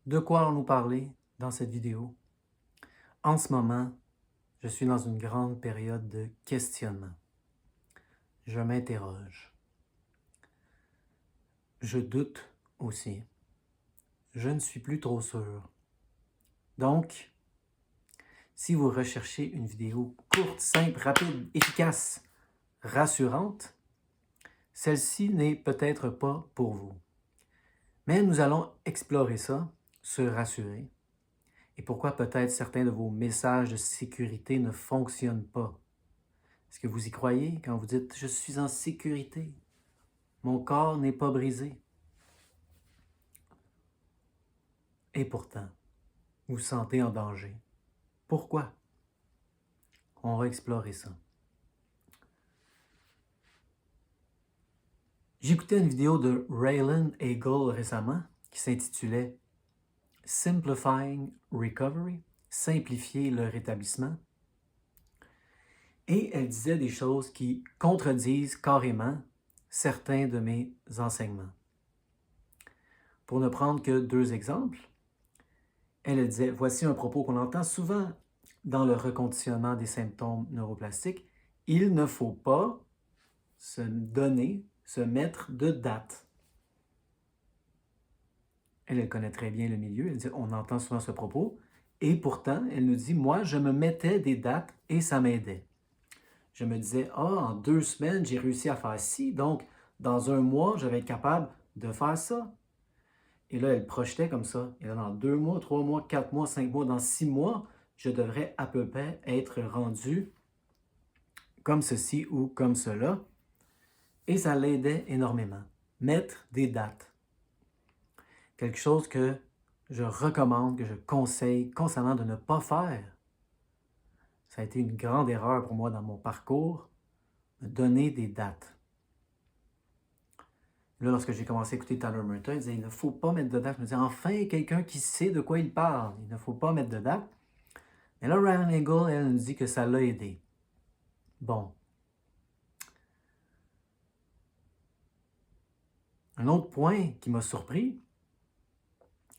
De quoi allons-nous parler dans cette vidéo? En ce moment, je suis dans une grande période de questionnement. Je m'interroge. Je doute aussi. Je ne suis plus trop sûr. Donc, si vous recherchez une vidéo courte, simple, rapide, efficace, rassurante, celle-ci n'est peut-être pas pour vous. Mais nous allons explorer ça, se rassurer, et pourquoi peut-être certains de vos messages de sécurité ne fonctionnent pas. Est-ce que vous y croyez quand vous dites « Je suis en sécurité, mon corps n'est pas brisé ». Et pourtant, vous vous sentez en danger. Pourquoi? On va explorer ça. J'écoutais une vidéo de Raylan Eagle récemment qui s'intitulait « Simplifying Recovery », simplifier le rétablissement. Et elle disait des choses qui contredisent carrément certains de mes enseignements. Pour ne prendre que 2 exemples, elle disait, voici un propos qu'on entend souvent dans le reconditionnement des symptômes neuroplastiques, il ne faut pas se mettre de date. Elle connaît très bien le milieu, elle dit, on entend souvent ce propos, et pourtant, elle nous dit, moi, je me mettais des dates et ça m'aidait. Je me disais, en 2 semaines, j'ai réussi à faire ci, donc dans 1 mois, je vais être capable de faire ça. Et là, elle projetait comme ça. Et là, dans 2 mois, 3 mois, 4 mois, 5 mois, dans 6 mois, je devrais à peu près être rendu comme ceci ou comme cela. Et ça l'aidait énormément. Mettre des dates. Quelque chose que je recommande, que je conseille constamment de ne pas faire. Ça a été une grande erreur pour moi dans mon parcours, de donner des dates. Là, lorsque j'ai commencé à écouter Tyler Merton, il disait, il ne faut pas mettre de date. Je me disais, enfin, quelqu'un qui sait de quoi il parle. Il ne faut pas mettre de date. Mais là, Ryan Eagle, elle nous dit que ça l'a aidé. Bon. Un autre point qui m'a surpris,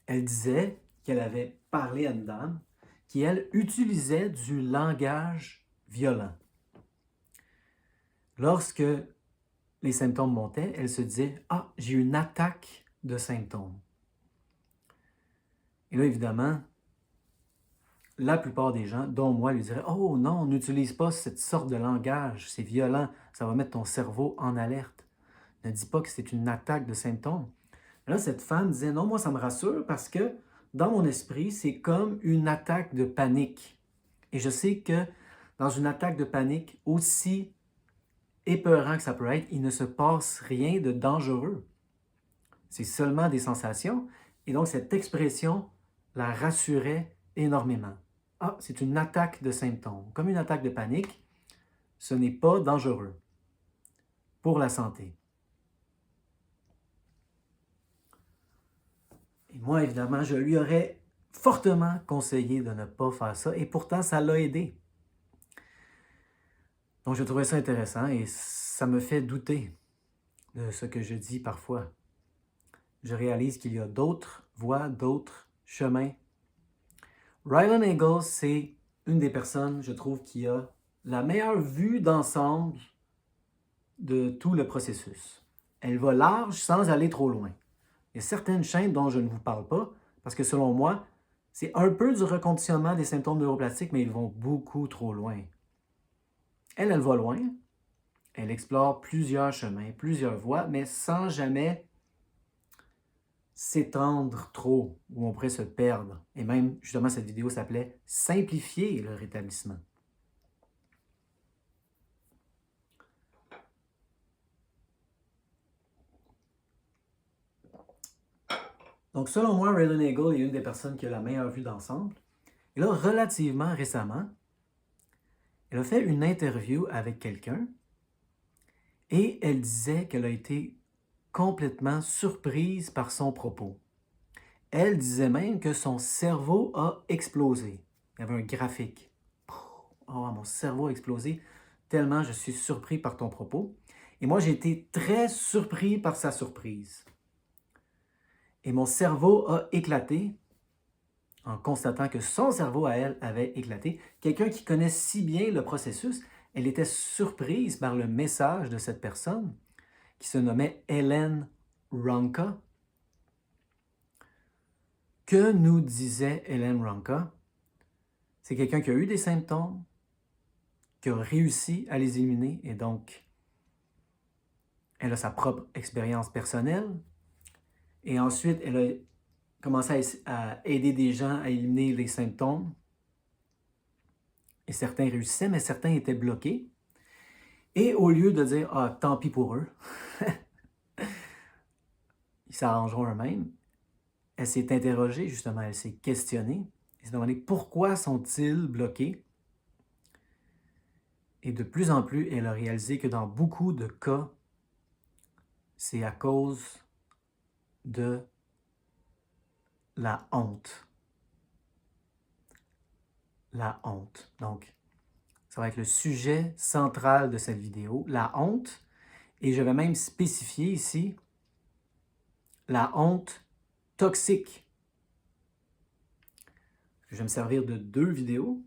elle disait qu'elle avait parlé à une dame qui, elle, utilisait du langage violent. Lorsque les symptômes montaient, elle se disait « Ah, j'ai une attaque de symptômes ». Et là, évidemment, la plupart des gens, dont moi, lui diraient « Oh non, n'utilise pas cette sorte de langage, c'est violent, ça va mettre ton cerveau en alerte. Ne dis pas que c'est une attaque de symptômes. » Là, cette femme disait « Non, moi, ça me rassure parce que dans mon esprit, c'est comme une attaque de panique. Et je sais que dans une attaque de panique, aussi épeurant que ça peut être, il ne se passe rien de dangereux. C'est seulement des sensations. Et donc, cette expression la rassurait énormément. Ah, c'est une attaque de symptômes. Comme une attaque de panique, ce n'est pas dangereux pour la santé. Et moi, évidemment, je lui aurais fortement conseillé de ne pas faire ça, et pourtant, ça l'a aidé. Donc, je trouvais ça intéressant, et ça me fait douter de ce que je dis parfois. Je réalise qu'il y a d'autres voies, d'autres chemins. Ryan Eagle, c'est une des personnes, je trouve, qui a la meilleure vue d'ensemble de tout le processus. Elle va large sans aller trop loin. Il y a certaines chaînes dont je ne vous parle pas, parce que selon moi, c'est un peu du reconditionnement des symptômes neuroplastiques, mais ils vont beaucoup trop loin. Elle va loin. Elle explore plusieurs chemins, plusieurs voies, mais sans jamais s'étendre trop, où on pourrait se perdre. Et même, justement, cette vidéo s'appelait « Simplifier le rétablissement ». Donc, selon moi, Raylan Eagle est une des personnes qui a la meilleure vue d'ensemble. Et là, relativement récemment, elle a fait une interview avec quelqu'un et elle disait qu'elle a été complètement surprise par son propos. Elle disait même que son cerveau a explosé. Il y avait un graphique. Oh, mon cerveau a explosé tellement je suis surpris par ton propos. Et moi, j'ai été très surpris par sa surprise. Et mon cerveau a éclaté en constatant que son cerveau à elle avait éclaté. Quelqu'un qui connaît si bien le processus, elle était surprise par le message de cette personne qui se nommait Helen Ronka. Que nous disait Helen Ronka? C'est quelqu'un qui a eu des symptômes, qui a réussi à les éliminer et donc elle a sa propre expérience personnelle. Et ensuite, elle a commencé à aider des gens à éliminer les symptômes. Et certains réussissaient, mais certains étaient bloqués. Et au lieu de dire « Ah, tant pis pour eux », ils s'arrangeront eux-mêmes, elle s'est interrogée justement, elle s'est questionnée, elle s'est demandé pourquoi sont-ils bloqués. Et de plus en plus, elle a réalisé que dans beaucoup de cas, c'est à cause de la honte. La honte. Donc, ça va être le sujet central de cette vidéo, la honte. Et je vais même spécifier ici la honte toxique. Je vais me servir de 2 vidéos.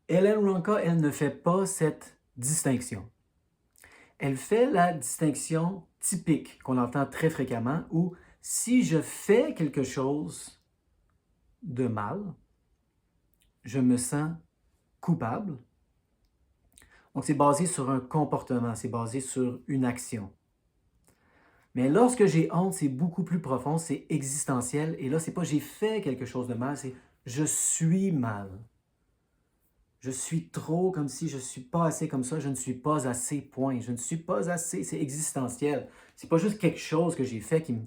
Helen Ronka, elle ne fait pas cette distinction. Elle fait la distinction typique qu'on entend très fréquemment où si je fais quelque chose de mal, je me sens coupable. Donc, c'est basé sur un comportement, c'est basé sur une action. Mais lorsque j'ai honte, c'est beaucoup plus profond, c'est existentiel. Et là, c'est pas j'ai fait quelque chose de mal, c'est je suis mal. Je suis trop comme si je ne suis pas assez comme ça, je ne suis pas assez, point. Je ne suis pas assez, c'est existentiel. C'est pas juste quelque chose que j'ai fait qui me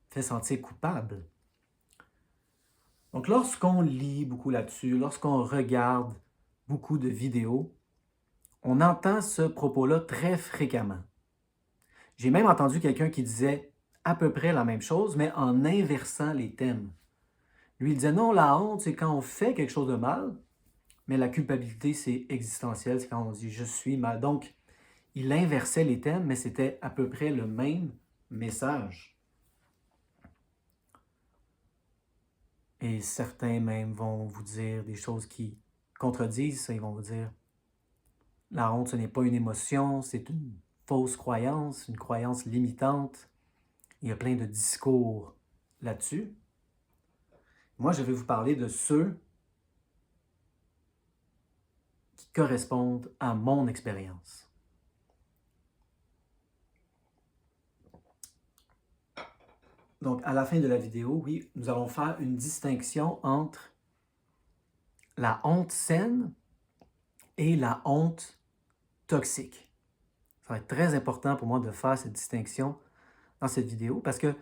fait sentir coupable. Donc, lorsqu'on lit beaucoup là-dessus, lorsqu'on regarde beaucoup de vidéos, on entend ce propos-là très fréquemment. J'ai même entendu quelqu'un qui disait à peu près la même chose, mais en inversant les thèmes. Lui, il disait non, la honte, c'est quand on fait quelque chose de mal, mais la culpabilité, c'est existentiel, c'est quand on dit je suis mal. Donc, il inversait les thèmes, mais c'était à peu près le même message. Et certains même vont vous dire des choses qui contredisent ça. Ils vont vous dire la honte, ce n'est pas une émotion, c'est une fausse croyance, une croyance limitante. Il y a plein de discours là-dessus. Moi, je vais vous parler de ceux qui correspondent à mon expérience. Donc, à la fin de la vidéo, oui, nous allons faire une distinction entre la honte saine et la honte toxique. Ça va être très important pour moi de faire cette distinction dans cette vidéo parce que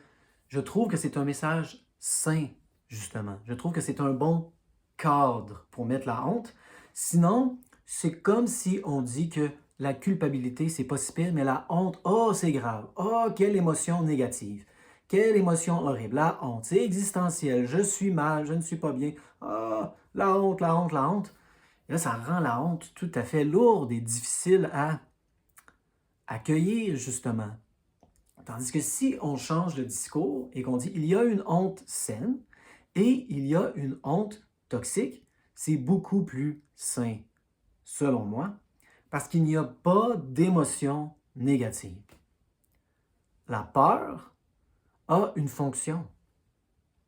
je trouve que c'est un message sain, justement. Je trouve que c'est un bon cadre pour mettre la honte. Sinon, c'est comme si on dit que la culpabilité, c'est pas si pire, mais la honte, oh, c'est grave. Oh, quelle émotion négative. Quelle émotion horrible. La honte, c'est existentiel. Je suis mal, je ne suis pas bien. Oh, la honte, la honte, la honte. Et là, ça rend la honte tout à fait lourde et difficile à accueillir, justement. Tandis que si on change de discours et qu'on dit il y a une honte saine et il y a une honte toxique, c'est beaucoup plus sain, selon moi, parce qu'il n'y a pas d'émotion négative. La peur a une fonction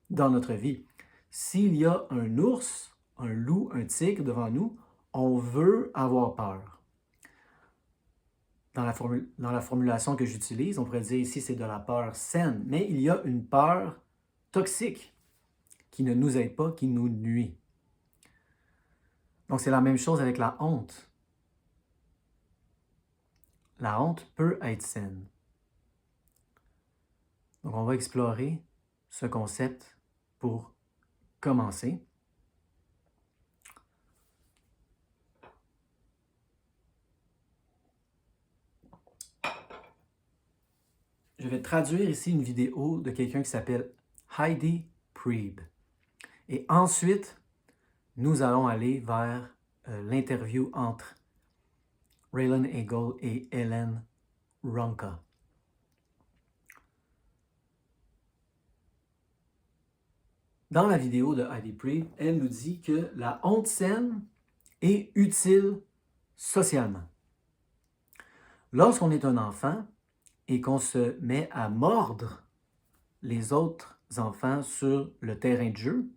dans notre vie. S'il y a un ours, un loup, un tigre devant nous, on veut avoir peur. Dans la formulation que j'utilise, on pourrait dire ici c'est de la peur saine, mais il y a une peur toxique qui ne nous aide pas, qui nous nuit. Donc c'est la même chose avec la honte. La honte peut être saine. Donc on va explorer ce concept pour commencer. Je vais traduire ici une vidéo de quelqu'un qui s'appelle Heidi Priebe. Et ensuite, nous allons aller vers l'interview entre Raylan Eagle et Helen Ronka. Dans la vidéo de Heidi Priest, elle nous dit que la honte saine est utile socialement. Lorsqu'on est un enfant et qu'on se met à mordre les autres enfants sur le terrain de jeu,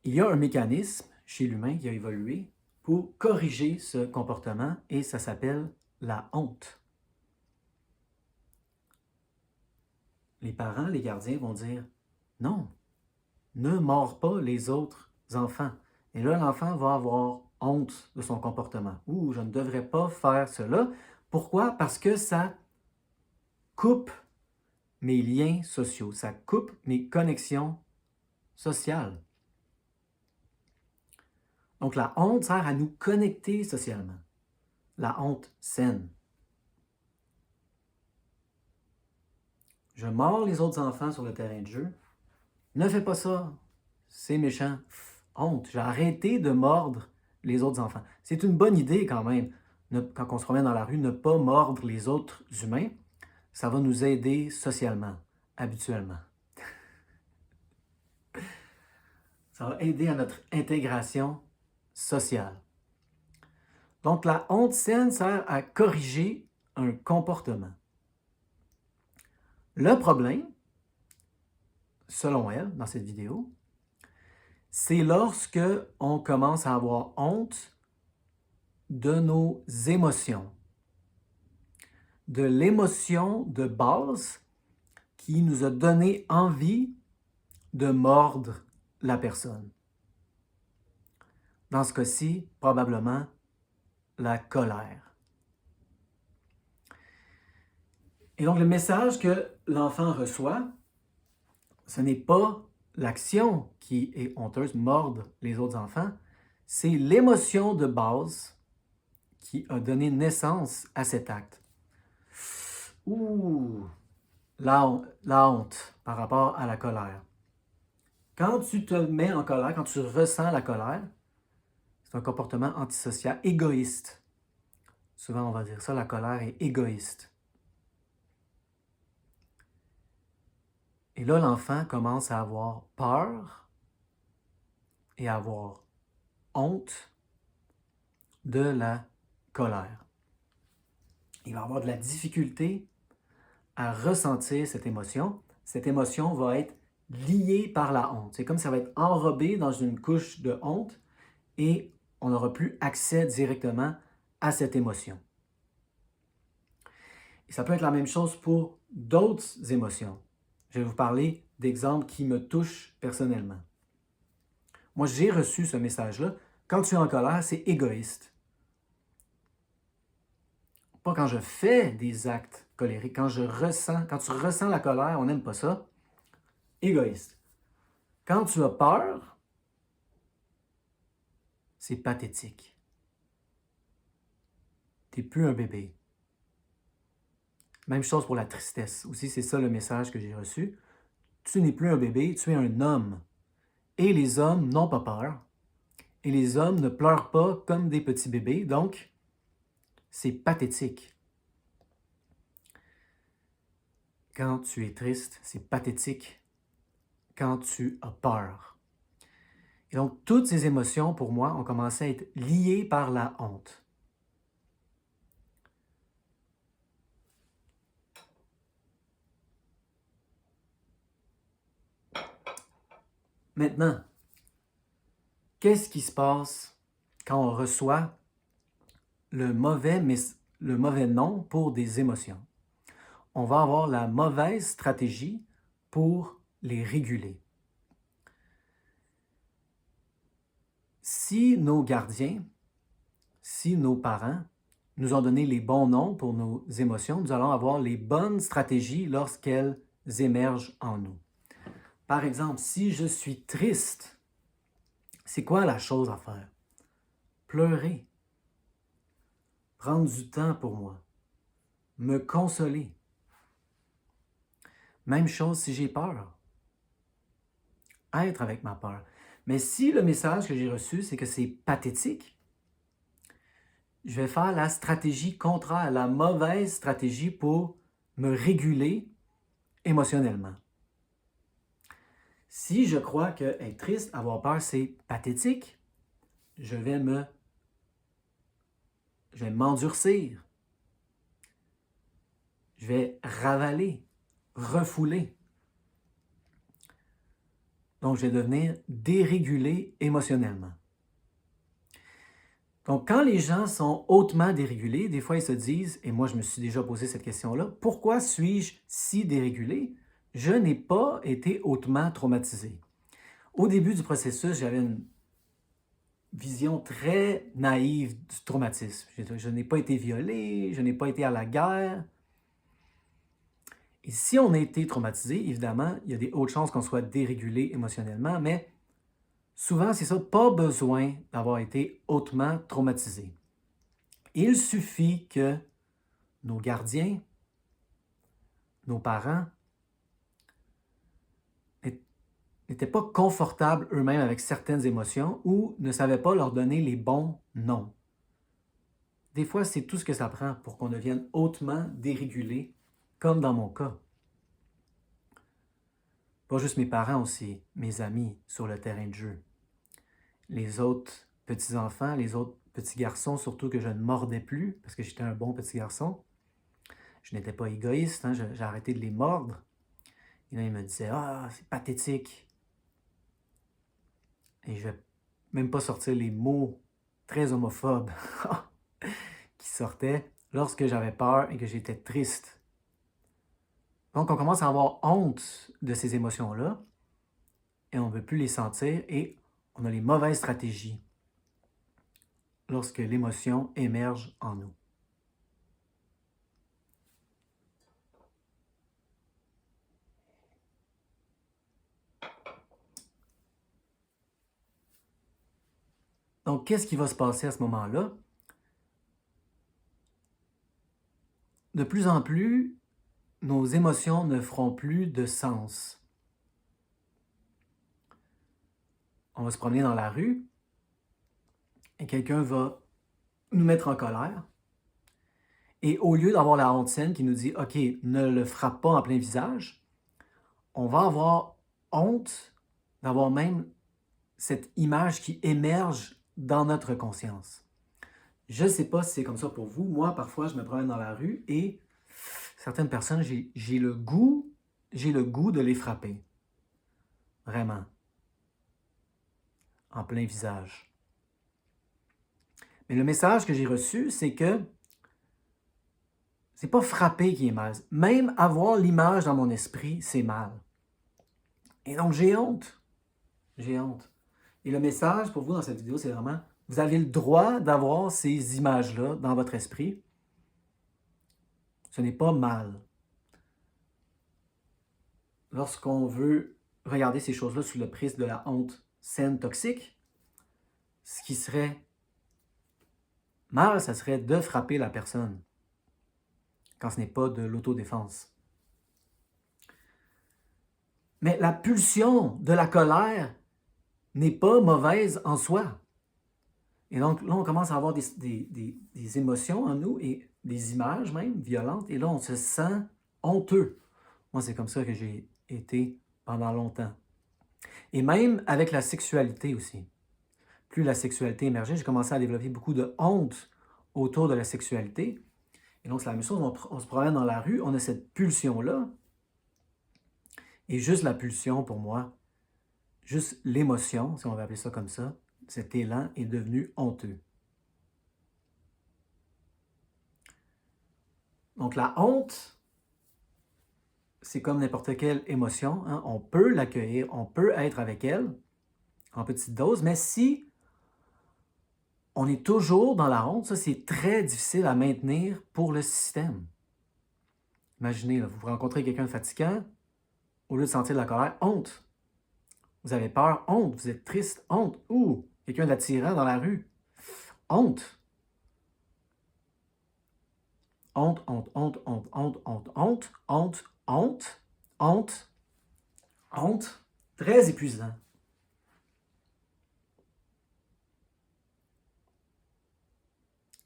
il y a un mécanisme chez l'humain qui a évolué pour corriger ce comportement et ça s'appelle la honte. Les parents, les gardiens vont dire « Non, ne mords pas les autres enfants. » Et là, l'enfant va avoir honte de son comportement. « Ouh, je ne devrais pas faire cela. » Pourquoi? Parce que ça coupe mes liens sociaux, ça coupe mes connexions sociales. Donc, la honte sert à nous connecter socialement. La honte saine. Je mords les autres enfants sur le terrain de jeu. Ne fais pas ça. C'est méchant. Honte. J'ai arrêté de mordre les autres enfants. C'est une bonne idée quand même, quand on se promène dans la rue, ne pas mordre les autres humains. Ça va nous aider socialement, habituellement. Ça va aider à notre intégration sociale. Donc, la honte saine sert à corriger un comportement. Le problème, selon elle, dans cette vidéo, c'est lorsque on commence à avoir honte de nos émotions, de l'émotion de base qui nous a donné envie de mordre la personne. Dans ce cas-ci, probablement la colère. Et donc, le message que l'enfant reçoit, ce n'est pas l'action qui est honteuse, mordre les autres enfants, c'est l'émotion de base qui a donné naissance à cet acte. Ouh, la honte par rapport à la colère. Quand tu te mets en colère, quand tu ressens la colère, c'est un comportement antisocial, égoïste. Souvent, on va dire ça, la colère est égoïste. Et là, l'enfant commence à avoir peur et à avoir honte de la colère. Il va avoir de la difficulté à ressentir cette émotion. Cette émotion va être liée par la honte. C'est comme ça va être enrobé dans une couche de honte et on n'aura plus accès directement à cette émotion. Et ça peut être la même chose pour d'autres émotions. Je vais vous parler d'exemples qui me touchent personnellement. Moi, j'ai reçu ce message-là. Quand tu es en colère, c'est égoïste. Pas quand je fais des actes colériques, quand tu ressens la colère, on n'aime pas ça. Égoïste. Quand tu as peur, c'est pathétique. Tu n'es plus un bébé. Même chose pour la tristesse. Aussi, c'est ça le message que j'ai reçu. Tu n'es plus un bébé, tu es un homme. Et les hommes n'ont pas peur. Et les hommes ne pleurent pas comme des petits bébés. Donc, c'est pathétique. Quand tu es triste, c'est pathétique. Quand tu as peur. Et donc, toutes ces émotions, pour moi, ont commencé à être liées par la honte. Maintenant, qu'est-ce qui se passe quand on reçoit le mauvais nom pour des émotions? On va avoir la mauvaise stratégie pour les réguler. Si nos gardiens, si nos parents nous ont donné les bons noms pour nos émotions, nous allons avoir les bonnes stratégies lorsqu'elles émergent en nous. Par exemple, si je suis triste, c'est quoi la chose à faire? Pleurer. Prendre du temps pour moi. Me consoler. Même chose si j'ai peur. Être avec ma peur. Mais si le message que j'ai reçu, c'est que c'est pathétique, je vais faire la stratégie contraire, la mauvaise stratégie pour me réguler émotionnellement. Si je crois que être triste, avoir peur, c'est pathétique, je vais m'endurcir, je vais ravaler, refouler. Donc, je vais devenir dérégulé émotionnellement. Donc, quand les gens sont hautement dérégulés, des fois, ils se disent, et moi, je me suis déjà posé cette question-là, pourquoi suis-je si dérégulé? Je n'ai pas été hautement traumatisé. Au début du processus, j'avais une vision très naïve du traumatisme. Je n'ai pas été violé, je n'ai pas été à la guerre. Et si on a été traumatisé, évidemment, il y a des hautes chances qu'on soit dérégulé émotionnellement, mais souvent, c'est ça, pas besoin d'avoir été hautement traumatisé. Il suffit que nos gardiens, nos parents, n'étaient pas confortables eux-mêmes avec certaines émotions ou ne savaient pas leur donner les bons noms. Des fois, c'est tout ce que ça prend pour qu'on devienne hautement dérégulé, comme dans mon cas. Pas juste mes parents aussi, mes amis sur le terrain de jeu. Les autres petits-enfants, les autres petits garçons, surtout que je ne mordais plus, parce que j'étais un bon petit garçon. Je n'étais pas égoïste, hein, j'ai arrêté de les mordre. Et là, ils me disaient « Ah, c'est pathétique ». Et je vais même pas sortir les mots très homophobes qui sortaient lorsque j'avais peur et que j'étais triste. Donc, on commence à avoir honte de ces émotions-là et on ne veut plus les sentir et on a les mauvaises stratégies lorsque l'émotion émerge en nous. Donc, qu'est-ce qui va se passer à ce moment-là? De plus en plus, nos émotions ne feront plus de sens. On va se promener dans la rue et quelqu'un va nous mettre en colère. Et au lieu d'avoir la honte saine qui nous dit « Ok, ne le frappe pas en plein visage », on va avoir honte d'avoir même cette image qui émerge dans notre conscience. Je ne sais pas si c'est comme ça pour vous. Moi, parfois, je me promène dans la rue et certaines personnes, j'ai le goût de les frapper. Vraiment. En plein visage. Mais le message que j'ai reçu, c'est que c'est pas frapper qui est mal. Même avoir l'image dans mon esprit, c'est mal. Et donc, j'ai honte. J'ai honte. Et le message pour vous dans cette vidéo, c'est vraiment, vous avez le droit d'avoir ces images-là dans votre esprit. Ce n'est pas mal. Lorsqu'on veut regarder ces choses-là sous le prisme de la honte saine toxique, ce qui serait mal, ça serait de frapper la personne quand ce n'est pas de l'autodéfense. Mais la pulsion de la colère n'est pas mauvaise en soi. Et donc là, on commence à avoir des émotions en nous et des images même violentes. Et là, on se sent honteux. Moi, c'est comme ça que j'ai été pendant longtemps. Et même avec la sexualité aussi. Plus la sexualité émergeait, j'ai commencé à développer beaucoup de honte autour de la sexualité. Et donc, c'est la même chose, on se promène dans la rue, on a cette pulsion-là. Et juste la pulsion, pour moi, juste l'émotion, si on va appeler ça comme ça, cet élan est devenu honteux. Donc, la honte, c'est comme n'importe quelle émotion. Hein? On peut l'accueillir, on peut être avec elle en petite dose, mais si on est toujours dans la honte, ça, c'est très difficile à maintenir pour le système. Imaginez, là, vous rencontrez quelqu'un de fatigant, au lieu de sentir de la colère, honte. Vous avez peur, honte. Vous êtes triste, honte. Ou quelqu'un d'attirant dans la rue, honte. Honte, honte, honte, honte, honte, honte, honte, honte, honte, honte, honte. Très épuisant.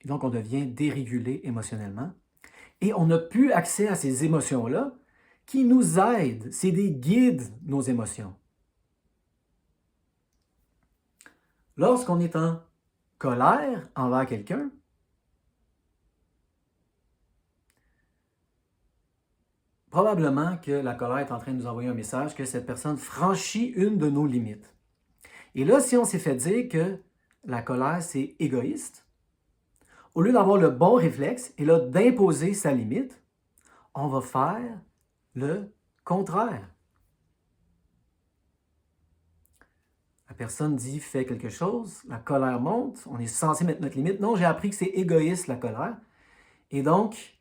Et donc, on devient dérégulé émotionnellement. Et on n'a plus accès à ces émotions-là qui nous aident. C'est des guides, nos émotions. Lorsqu'on est en colère envers quelqu'un, probablement que la colère est en train de nous envoyer un message que cette personne franchit une de nos limites. Et là, si on s'est fait dire que la colère, c'est égoïste, au lieu d'avoir le bon réflexe et là d'imposer sa limite, on va faire le contraire. La personne dit, fait quelque chose, la colère monte, on est censé mettre notre limite. Non, j'ai appris que c'est égoïste la colère. Et donc,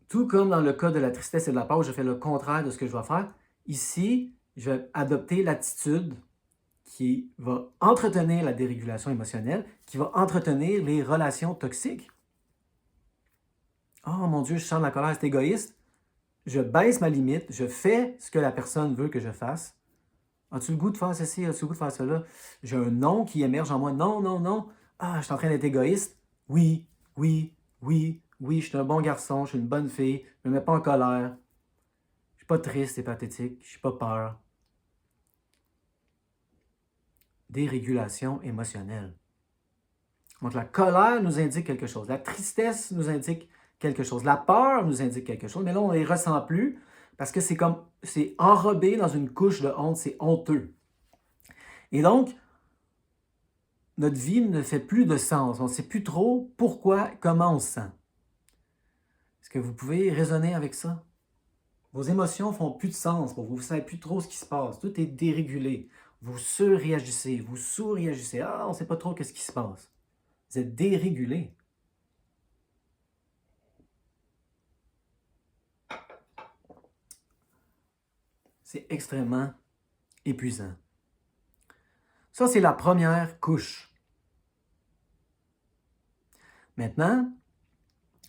tout comme dans le cas de la tristesse et de la peur, où je fais le contraire de ce que je dois faire, ici, je vais adopter l'attitude qui va entretenir la dérégulation émotionnelle, qui va entretenir les relations toxiques. Oh mon Dieu, je sens la colère, c'est égoïste. Je baisse ma limite, je fais ce que la personne veut que je fasse. As-tu le goût de faire ceci? As-tu le goût de faire cela? J'ai un non qui émerge en moi. Non, non, non. Ah, je suis en train d'être égoïste. Oui, oui, oui, oui, je suis un bon garçon, je suis une bonne fille, je ne me mets pas en colère. Je ne suis pas triste et pathétique, je n'ai pas peur. Dérégulation émotionnelle. Donc la colère nous indique quelque chose, la tristesse nous indique quelque chose, la peur nous indique quelque chose, mais là on ne les ressent plus parce que c'est enrobé dans une couche de honte, c'est honteux. Et donc, notre vie ne fait plus de sens, on ne sait plus trop pourquoi, comment on se sent. Est-ce que vous pouvez raisonner avec ça? Vos émotions font plus de sens pour vous, vous ne savez plus trop ce qui se passe, tout est dérégulé. Vous surréagissez, vous sous-réagissez, ah, on ne sait pas trop ce qui se passe. Vous êtes dérégulé. C'est extrêmement épuisant. Ça, c'est la première couche. Maintenant,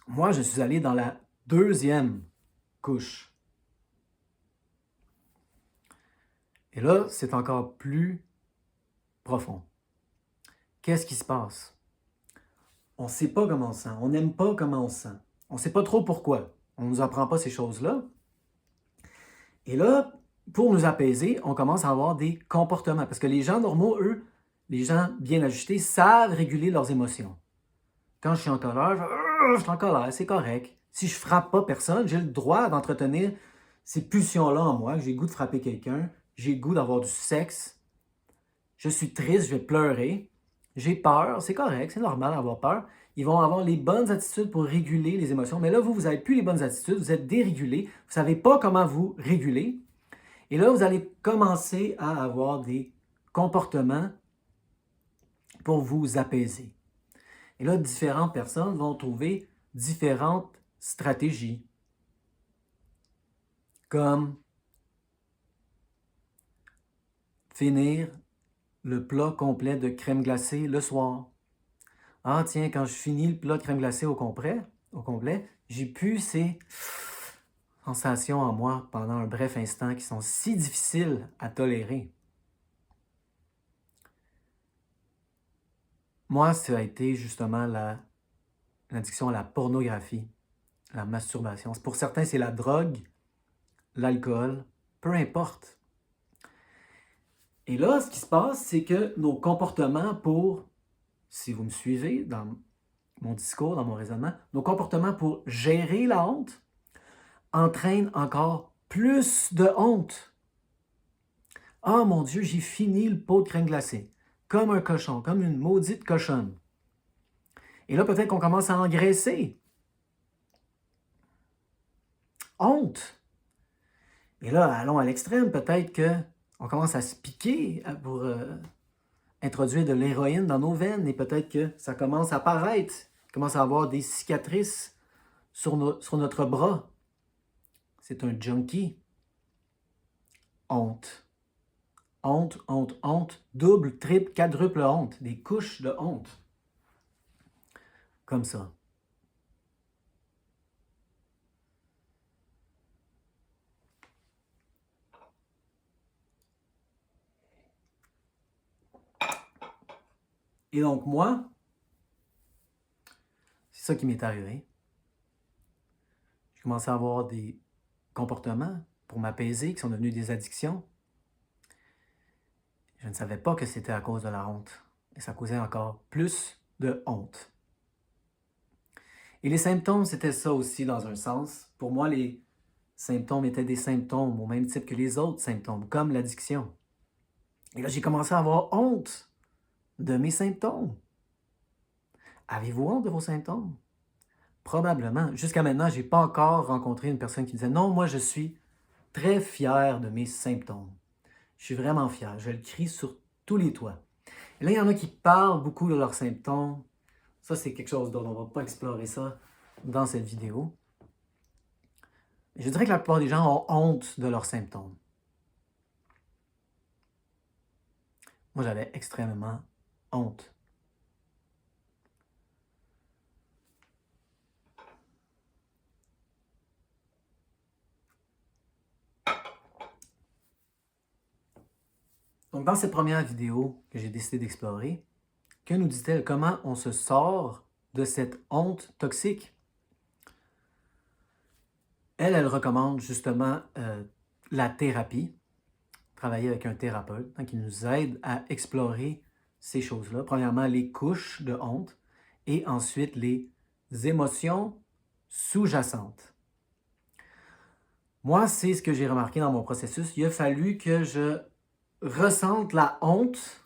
moi, je suis allé dans la deuxième couche. Et là, c'est encore plus profond. Qu'est-ce qui se passe? On ne sait pas comment on se sent. On n'aime pas comment on se sent. On ne sait pas trop pourquoi. On ne nous apprend pas ces choses-là. Et là, pour nous apaiser, on commence à avoir des comportements. Parce que les gens normaux, eux, les gens bien ajustés, savent réguler leurs émotions. Quand je suis en colère, je suis en colère, c'est correct. Si je ne frappe pas personne, j'ai le droit d'entretenir ces pulsions-là en moi. J'ai le goût de frapper quelqu'un, j'ai le goût d'avoir du sexe. Je suis triste, je vais pleurer. J'ai peur, c'est correct, c'est normal d'avoir peur. Ils vont avoir les bonnes attitudes pour réguler les émotions. Mais là, vous n'avez plus les bonnes attitudes, vous êtes dérégulé, vous ne savez pas comment vous réguler. Et là, vous allez commencer à avoir des comportements pour vous apaiser. Et là, différentes personnes vont trouver différentes stratégies, comme finir le plat complet de crème glacée le soir. Ah tiens, quand je finis le plat de crème glacée au complet, j'ai plus ces sensations en moi pendant un bref instant qui sont si difficiles à tolérer. Moi, ça a été justement l'addiction à la pornographie, la masturbation. Pour certains, c'est la drogue, l'alcool, peu importe. Et là, ce qui se passe, c'est que nos comportements si vous me suivez dans mon discours, dans mon raisonnement, nos comportements pour gérer la honte entraînent encore plus de honte. Ah mon Dieu, j'ai fini le pot de crème glacée, comme un cochon, comme une maudite cochonne. Et là, peut-être qu'on commence à engraisser. Honte. Et là, allons à l'extrême, peut-être qu'on commence à se piquer pour introduire de l'héroïne dans nos veines et peut-être que ça commence à apparaître, commence à avoir des cicatrices sur notre bras. C'est un junkie. Honte. Honte, honte, honte, double, triple, quadruple honte, des couches de honte. Comme ça. Et donc moi, c'est ça qui m'est arrivé. J'ai commencé à avoir des comportements pour m'apaiser qui sont devenus des addictions. Je ne savais pas que c'était à cause de la honte. Et ça causait encore plus de honte. Et les symptômes, c'était ça aussi dans un sens. Pour moi, les symptômes étaient des symptômes au même type que les autres symptômes, comme l'addiction. Et là, j'ai commencé à avoir honte de mes symptômes. Avez-vous honte de vos symptômes? Probablement. Jusqu'à maintenant, je n'ai pas encore rencontré une personne qui disait « Non, moi, je suis très fier de mes symptômes. Je suis vraiment fier. Je le crie sur tous les toits. » Et là, il y en a qui parlent beaucoup de leurs symptômes. Ça, c'est quelque chose d'autre. On ne va pas explorer ça dans cette vidéo. Je dirais que la plupart des gens ont honte de leurs symptômes. Moi, j'avais extrêmement honte. Donc, dans cette première vidéo que j'ai décidé d'explorer, que nous dit-elle? Comment on se sort de cette honte toxique? Elle recommande justement la thérapie, travailler avec un thérapeute qui nous aide à explorer ces choses-là. Premièrement, les couches de honte et ensuite les émotions sous-jacentes. Moi, c'est ce que j'ai remarqué dans mon processus. Il a fallu que je ressente la honte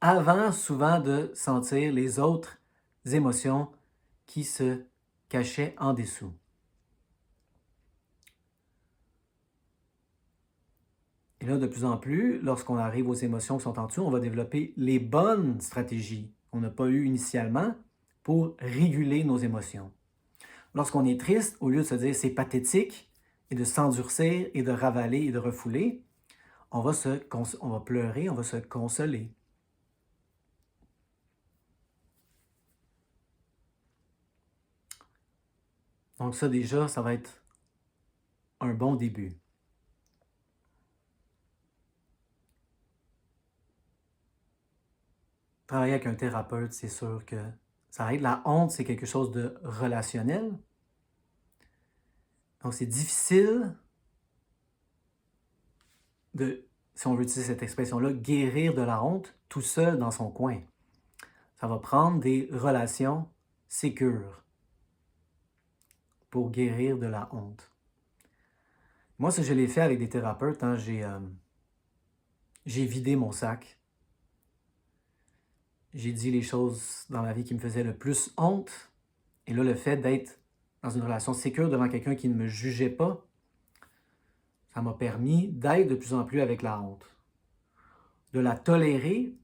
avant souvent de sentir les autres émotions qui se cachaient en dessous. Et là, de plus en plus, lorsqu'on arrive aux émotions qui sont en dessous, on va développer les bonnes stratégies qu'on n'a pas eues initialement pour réguler nos émotions. Lorsqu'on est triste, au lieu de se dire c'est pathétique et de s'endurcir et de ravaler et de refouler, on va pleurer, on va se consoler. Donc ça déjà, ça va être un bon début. Travailler avec un thérapeute, c'est sûr que ça aide. La honte, c'est quelque chose de relationnel. Donc c'est difficile de, si on veut utiliser cette expression-là, guérir de la honte tout seul dans son coin. Ça va prendre des relations sécures pour guérir de la honte. Moi, ça, je l'ai fait avec des thérapeutes. J'ai vidé mon sac. J'ai dit les choses dans ma vie qui me faisaient le plus honte. Et là, le fait d'être dans une relation sécure devant quelqu'un qui ne me jugeait pas, ça m'a permis d'être de plus en plus avec la honte. De la tolérer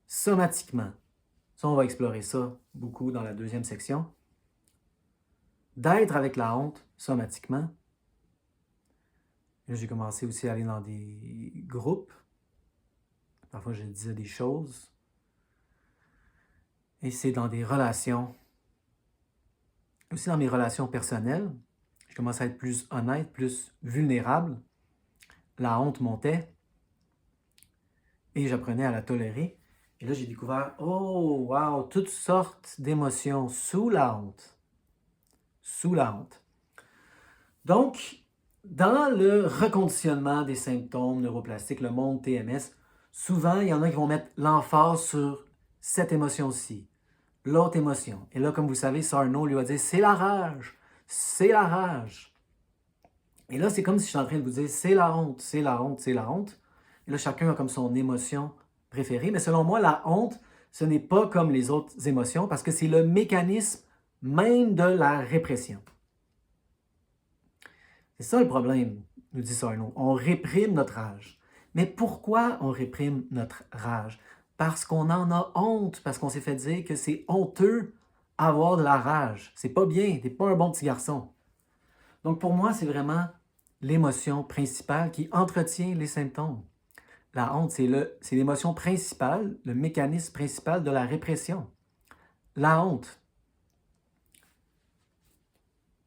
somatiquement. Ça, on va explorer ça beaucoup dans la deuxième section. D'être avec la honte somatiquement. Là, j'ai commencé aussi à aller dans des groupes. Parfois, je disais des choses. Et c'est dans des relations. Aussi dans mes relations personnelles. Je commençais à être plus honnête, plus vulnérable. La honte montait. Et j'apprenais à la tolérer. Et là, j'ai découvert, oh, wow, toutes sortes d'émotions sous la honte. Sous la honte. Donc, dans le reconditionnement des symptômes neuroplastiques, le monde TMS, souvent, il y en a qui vont mettre l'emphase sur cette émotion-ci, l'autre émotion. Et là, comme vous savez, Sarno lui a dit, c'est la rage, c'est la rage. Et là, c'est comme si je suis en train de vous dire, c'est la honte, c'est la honte, c'est la honte. Et là, chacun a comme son émotion préférée. Mais selon moi, la honte, ce n'est pas comme les autres émotions parce que c'est le mécanisme même de la répression. C'est ça le problème, nous dit Sarno. On réprime notre rage. Mais pourquoi on réprime notre rage? Parce qu'on en a honte, parce qu'on s'est fait dire que c'est honteux avoir de la rage. C'est pas bien, t'es pas un bon petit garçon. Donc pour moi, c'est vraiment l'émotion principale qui entretient les symptômes. La honte, c'est l'émotion principale, le mécanisme principal de la répression. La honte.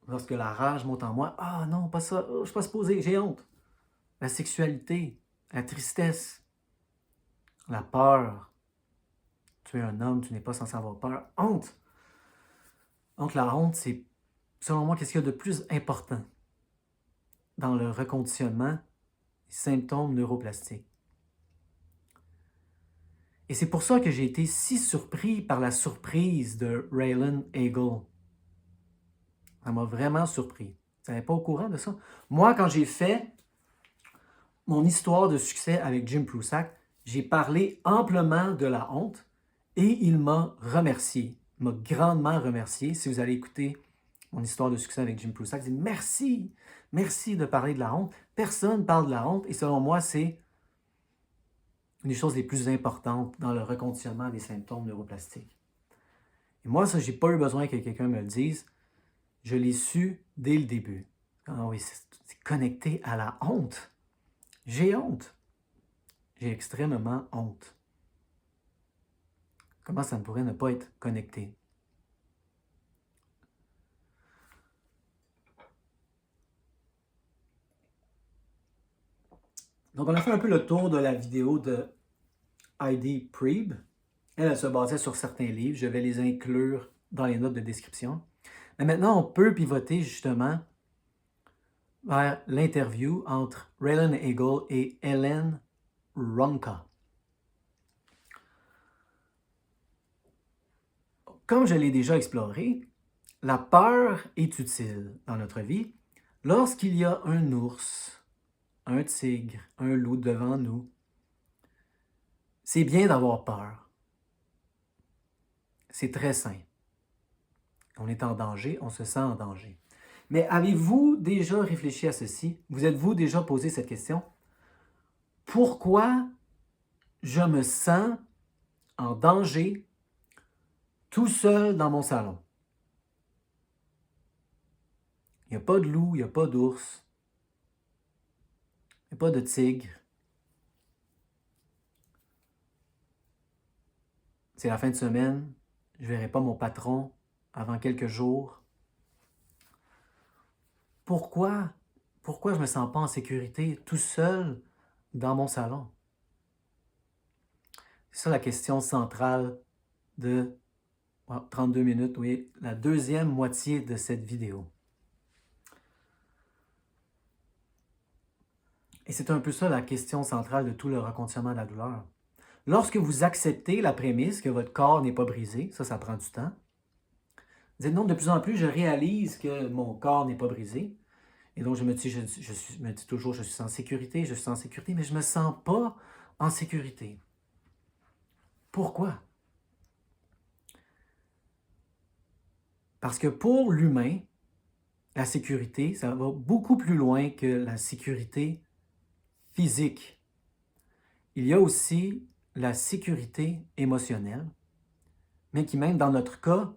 Lorsque la rage monte en moi, ah non, pas ça, oh, je ne suis pas supposé, j'ai honte. La sexualité, la tristesse, la peur. Tu es un homme, tu n'es pas censé avoir peur. Honte. Donc la honte, c'est, selon moi, qu'est-ce qu'il y a de plus important dans le reconditionnement des symptômes neuroplastiques. Et c'est pour ça que j'ai été si surpris par la surprise de Raylan Eagle. Ça m'a vraiment surpris. Vous n'êtes pas au courant de ça? Moi, quand j'ai fait mon histoire de succès avec Jim Prusak, j'ai parlé amplement de la honte et il m'a remercié. Il m'a grandement remercié. Si vous allez écouter mon histoire de succès avec Jim Prusak, il dit merci, merci de parler de la honte. Personne ne parle de la honte et selon moi, c'est une des choses les plus importantes dans le reconditionnement des symptômes neuroplastiques. Et moi, ça, je n'ai pas eu besoin que quelqu'un me le dise. Je l'ai su dès le début. Ah oui, c'est connecté à la honte. J'ai honte. J'ai extrêmement honte. Comment ça ne pourrait ne pas être connecté? Donc, on a fait un peu le tour de la vidéo de Heidi Priebe. Elle se basait sur certains livres. Je vais les inclure dans les notes de description. Mais maintenant, on peut pivoter justement vers l'interview entre Raylan Eagle et Ellen Ronca. Comme je l'ai déjà exploré, la peur est utile dans notre vie lorsqu'il y a un ours, un tigre, un loup devant nous. C'est bien d'avoir peur. C'est très sain. On est en danger, on se sent en danger. Mais avez-vous déjà réfléchi à ceci? Vous êtes-vous déjà posé cette question? Pourquoi je me sens en danger tout seul dans mon salon? Il n'y a pas de loup, il n'y a pas d'ours, il n'y a pas de tigre. C'est la fin de semaine, je ne verrai pas mon patron avant quelques jours. Pourquoi je ne me sens pas en sécurité tout seul dans mon salon? C'est ça la question centrale de 32 minutes, oui, la deuxième moitié de cette vidéo. Et c'est un peu ça la question centrale de tout le reconditionnement de la douleur. Lorsque vous acceptez la prémisse que votre corps n'est pas brisé, ça prend du temps. Vous dites non, de plus en plus, je réalise que mon corps n'est pas brisé. Et donc, je me dis toujours, je suis en sécurité, mais je ne me sens pas en sécurité. Pourquoi? Parce que pour l'humain, la sécurité, ça va beaucoup plus loin que la sécurité physique. Il y a aussi la sécurité émotionnelle, mais qui même dans notre cas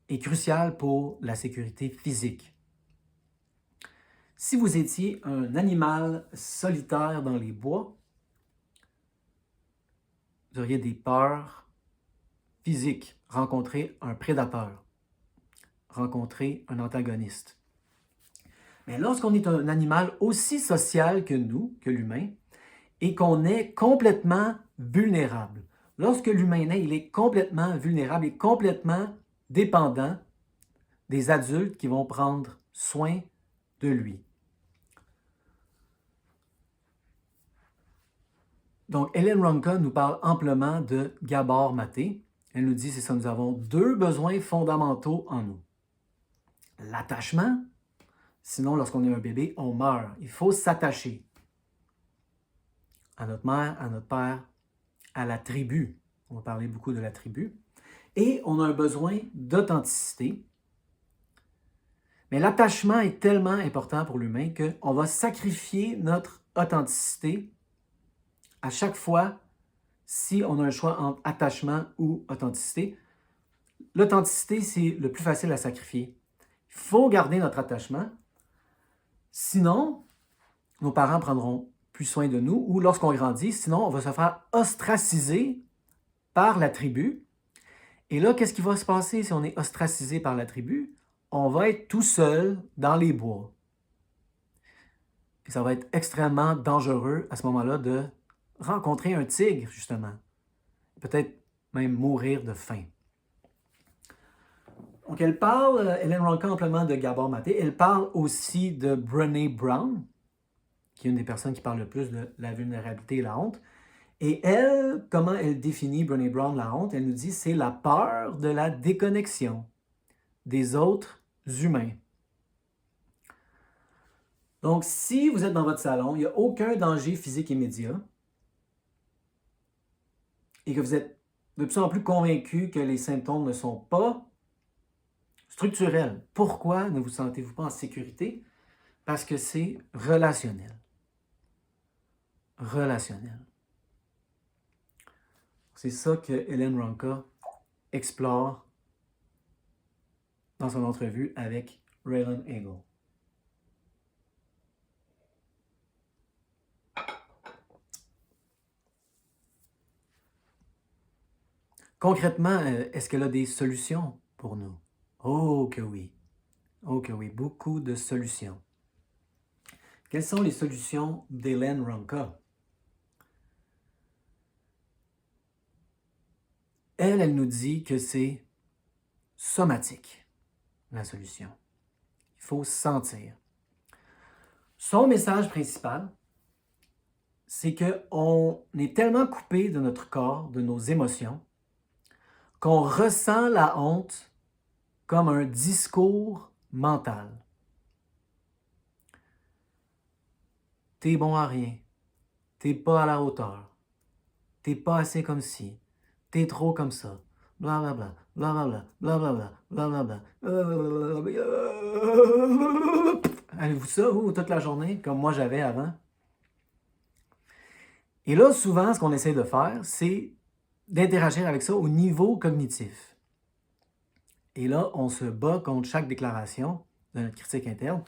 est cruciale pour la sécurité physique. Si vous étiez un animal solitaire dans les bois, vous auriez des peurs physiques, rencontrer un prédateur, rencontrer un antagoniste. Mais lorsqu'on est un animal aussi social que nous, que l'humain, et qu'on est complètement vulnérable, lorsque l'humain naît, il est complètement vulnérable et complètement dépendant des adultes qui vont prendre soin de lui. Donc, Ellen Ronca nous parle amplement de Gabor Maté. Elle nous dit, c'est ça, nous avons deux besoins fondamentaux en nous. L'attachement, sinon lorsqu'on est un bébé, on meurt. Il faut s'attacher à notre mère, à notre père, à la tribu. On va parler beaucoup de la tribu. Et on a un besoin d'authenticité. Mais l'attachement est tellement important pour l'humain qu'on va sacrifier notre authenticité à chaque fois si on a un choix entre attachement ou authenticité. L'authenticité, c'est le plus facile à sacrifier. Il faut garder notre attachement. Sinon, nos parents prendront plus soin de nous ou lorsqu'on grandit, sinon on va se faire ostraciser par la tribu. Et là, qu'est-ce qui va se passer si on est ostracisé par la tribu? On va être tout seul dans les bois. Et ça va être extrêmement dangereux à ce moment-là de rencontrer un tigre, justement. Peut-être même mourir de faim. Donc, elle parle, Ellen Ronca, amplement de Gabor Maté. Elle parle aussi de Brené Brown, qui est une des personnes qui parle le plus de la vulnérabilité et la honte. Et elle, comment elle définit, Brené Brown, la honte? Elle nous dit c'est la peur de la déconnexion des autres humains. Donc, si vous êtes dans votre salon, il n'y a aucun danger physique immédiat et que vous êtes de plus en plus convaincu que les symptômes ne sont pas structurels, pourquoi ne vous sentez-vous pas en sécurité? Parce que c'est relationnel. Relationnel. C'est ça que Helen Ronka explore dans son entrevue avec Raylan Eagle. Concrètement, est-ce qu'elle a des solutions pour nous? Oh que oui. Oh que oui, beaucoup de solutions. Quelles sont les solutions d'Helen Ronka? Elle nous dit que c'est somatique, la solution. Il faut sentir. Son message principal, c'est qu'on est tellement coupé de notre corps, de nos émotions, qu'on ressent la honte comme un discours mental. T'es bon à rien. T'es pas à la hauteur. T'es pas assez comme ci. T'es trop comme ça. Blablabla, blablabla, blablabla, blablabla. Avez-vous ça, vous, toute la journée, comme moi j'avais avant? Et là, souvent, ce qu'on essaie de faire, c'est d'interagir avec ça au niveau cognitif. Et là, on se bat contre chaque déclaration de notre critique interne.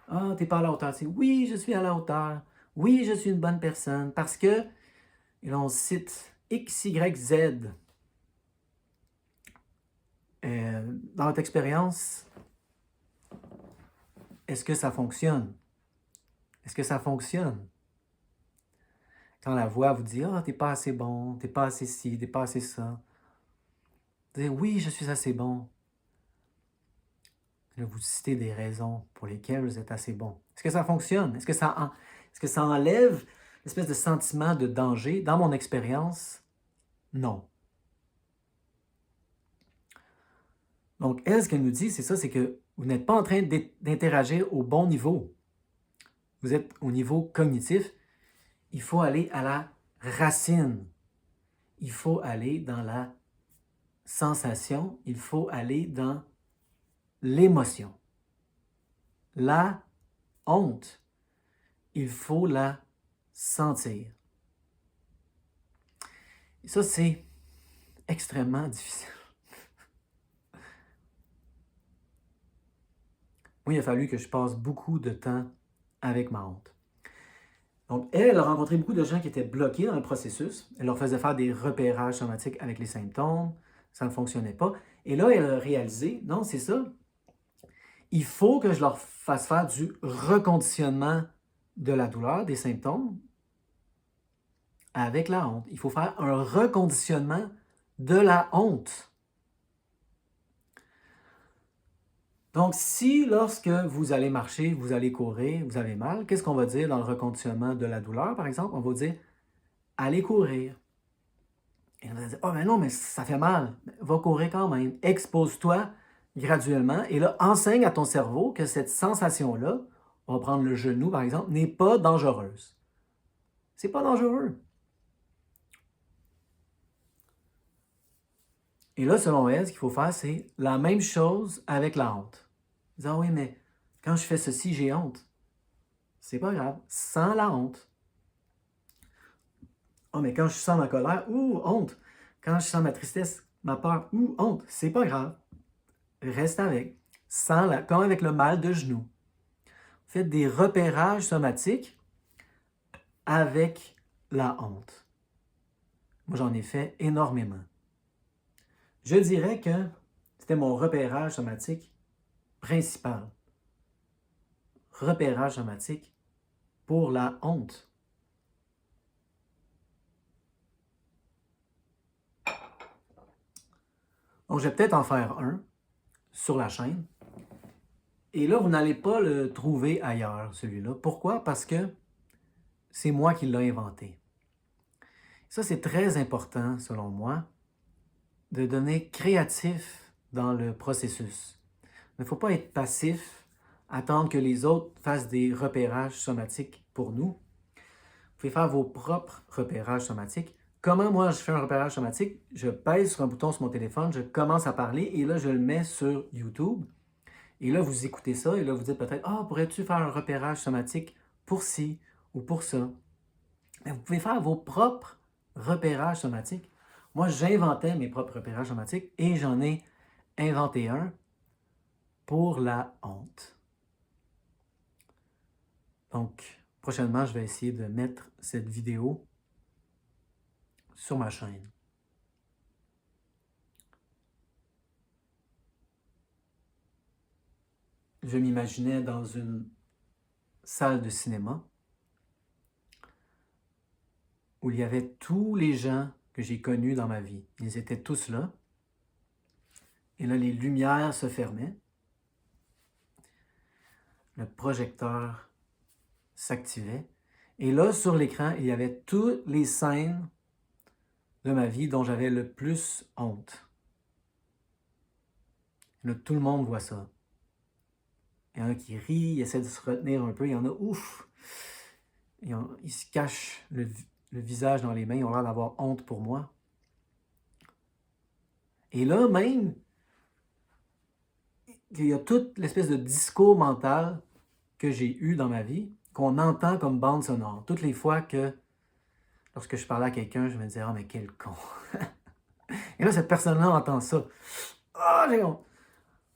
Ah, t'es pas à la hauteur. C'est oui, je suis à la hauteur. Oui, je suis une bonne personne. Parce que, et là, on cite X, Y, Z. Dans votre expérience, est-ce que ça fonctionne? Est-ce que ça fonctionne? Quand la voix vous dit « Ah, t'es pas assez bon, t'es pas assez ci, t'es pas assez ça. » Vous dites « Oui, je suis assez bon. » Là, vous citez des raisons pour lesquelles vous êtes assez bon. Est-ce que ça fonctionne? Est-ce que ça enlève l'espèce de sentiment de danger? Dans mon expérience, non. Donc, elle, ce qu'elle nous dit, c'est ça, c'est que vous n'êtes pas en train d'interagir au bon niveau. Vous êtes au niveau cognitif. Il faut aller à la racine. Il faut aller dans la sensation. Il faut aller dans l'émotion. La honte, il faut la sentir. Et ça, c'est extrêmement difficile. Moi, il a fallu que je passe beaucoup de temps avec ma honte. Donc, elle a rencontré beaucoup de gens qui étaient bloqués dans le processus. Elle leur faisait faire des repérages somatiques avec les symptômes. Ça ne fonctionnait pas. Et là, elle a réalisé, non, c'est ça. Il faut que je leur fasse faire du reconditionnement de la douleur, des symptômes, avec la honte. Il faut faire un reconditionnement de la honte. Donc, si lorsque vous allez marcher, vous allez courir, vous avez mal, qu'est-ce qu'on va dire dans le reconditionnement de la douleur, par exemple? On va dire, allez courir. Et on va dire, oh, mais non, mais ça fait mal. Va courir quand même. Expose-toi graduellement. Et là, enseigne à ton cerveau que cette sensation-là, on va prendre le genou, par exemple, n'est pas dangereuse. C'est pas dangereux. Et là, selon elle, ce qu'il faut faire, c'est la même chose avec la honte. Dire, ah oui, mais quand je fais ceci, j'ai honte. C'est pas grave. Sans la honte. Oh, mais quand je sens ma colère, honte. Quand je sens ma tristesse, ma peur, honte. C'est pas grave. Reste avec. Comme avec le mal de genou. Faites des repérages somatiques avec la honte. Moi, j'en ai fait énormément. Je dirais que c'était mon repérage somatique principal. Repérage somatique pour la honte. Donc, je vais peut-être en faire un sur la chaîne. Et là, vous n'allez pas le trouver ailleurs, celui-là. Pourquoi? Parce que c'est moi qui l'ai inventé. Ça, c'est très important, selon moi, de devenir créatif dans le processus. Il ne faut pas être passif, attendre que les autres fassent des repérages somatiques pour nous. Vous pouvez faire vos propres repérages somatiques. Comment moi je fais un repérage somatique? Je pèse sur un bouton sur mon téléphone, je commence à parler et là je le mets sur YouTube. Et là vous écoutez ça et là vous dites peut-être ah, pourrais-tu faire un repérage somatique pour ci ou pour ça? Mais vous pouvez faire vos propres repérages somatiques. Moi j'inventais mes propres repérages somatiques et j'en ai inventé un pour la honte. Donc, prochainement, je vais essayer de mettre cette vidéo sur ma chaîne. Je m'imaginais dans une salle de cinéma où il y avait tous les gens que j'ai connus dans ma vie. Ils étaient tous là. Et là, les lumières se fermaient. Le projecteur s'activait. Et là, sur l'écran, il y avait toutes les scènes de ma vie dont j'avais le plus honte. Et là, tout le monde voit ça. Il y en a qui rient, ils essaient de se retenir un peu. Il y en a, ouf! Ils se cachent le visage dans les mains. Ils ont l'air d'avoir honte pour moi. Et là, même, il y a toute l'espèce de discours mental que j'ai eu dans ma vie, qu'on entend comme bande sonore. Toutes les fois que, lorsque je parlais à quelqu'un, je me disais « Ah, mais quel con! » Et là, cette personne-là entend ça. « Ah, j'ai honte!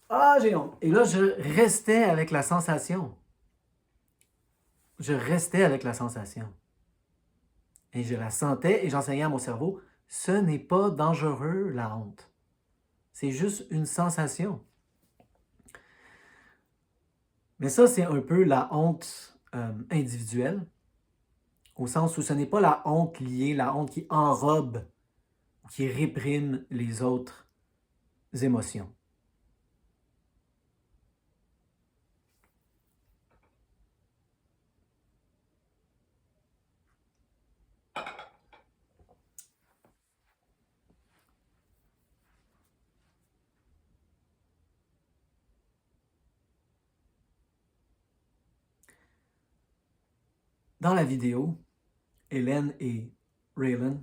Ah, j'ai honte! » Et là, je restais avec la sensation. Je restais avec la sensation. Et je la sentais et j'enseignais à mon cerveau, ce n'est pas dangereux, la honte. C'est juste une sensation. Mais ça, c'est un peu la honte individuelle, au sens où ce n'est pas la honte liée, la honte qui enrobe, qui réprime les autres émotions. Dans la vidéo, Hélène et Raylan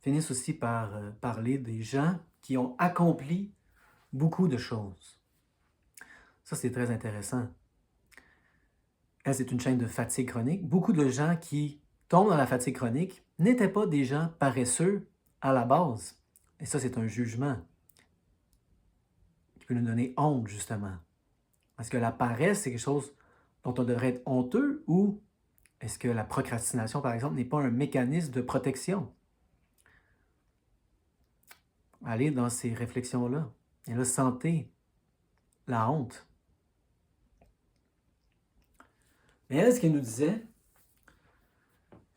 finissent aussi par parler des gens qui ont accompli beaucoup de choses. Ça, c'est très intéressant. Elle, c'est une chaîne de fatigue chronique. Beaucoup de gens qui tombent dans la fatigue chronique n'étaient pas des gens paresseux à la base. Et ça, c'est un jugement qui peut nous donner honte, justement. Est-ce que la paresse, c'est quelque chose dont on devrait être honteux ou est-ce que la procrastination, par exemple, n'est pas un mécanisme de protection? Allez dans ces réflexions-là. Et là, sentez la honte. Mais elle, ce qu'elle nous disait,